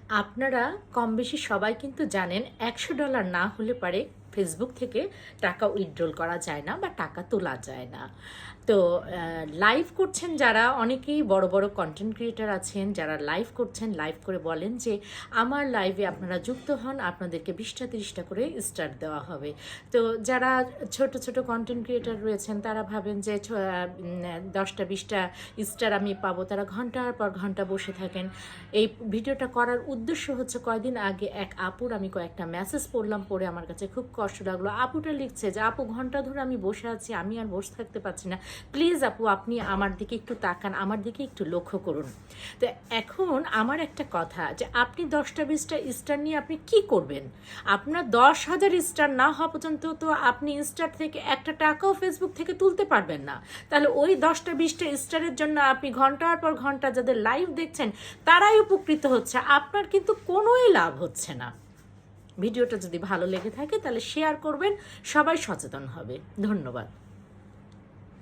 আপনারা কম বেশি সবাই কিন্তু জানেন $100 না হলে পারে ফেসবুক থেকে টাকা উইথড্রল করা যায় না বা টাকা তোলা যায় না। তো লাইভ করছেন যারা, অনেকেই বড় বড় কন্টেন্ট ক্রিয়েটার আছেন যারা লাইভ করছেন, লাইভ করে বলেন যে আমার লাইভে আপনারা যুক্ত হন, আপনাদেরকে 20টা-30টা করে স্টার দেওয়া হবে। তো যারা ছোট ছোট কন্টেন্ট ক্রিয়েটার রয়েছেন তারা ভাবেন যে 10টা-20টা স্টার আমি পাবো, তারা ঘন্টার পর ঘন্টা বসে থাকেন। এই ভিডিওটা করার উদ্দেশ্য হচ্ছে, কয়দিন আগে এক আপুর আমি কয়েকটা মেসেজ পড়লাম, পড়ে আমার কাছে খুব কষ্ট লাগলো। আপুটা লিখছে যে আপু ঘন্টা ধরে আমি বসে আছি, আমি আর বসে থাকতে পারছি না, প্লিজ আপু আপনি আমার দিকে একটু তাকান, আমার দিকে একটু লক্ষ্য করুন। তো এখন আমার একটা কথা, যে আপনি 10টা-20টা স্টার নিয়ে আপনি কি করবেন? আপনার 10,000 স্টার না হওয়া পর্যন্ত তো আপনি স্টার থেকে একটা টাকাও ফেসবুক থেকে তুলতে পারবেন না। তাহলে ওই 10টা-20টা স্টারের জন্য আপনি ঘন্টার পর ঘন্টা যাদের লাইভ দেখছেন তারাই উপকৃত হচ্ছে, আপনার কিন্তু কোনোই লাভ হচ্ছে না। ভিডিওটা যদি ভালো লেগে থাকে তাহলে শেয়ার করবেন, সবাই সচেতন হবে। ধন্যবাদ।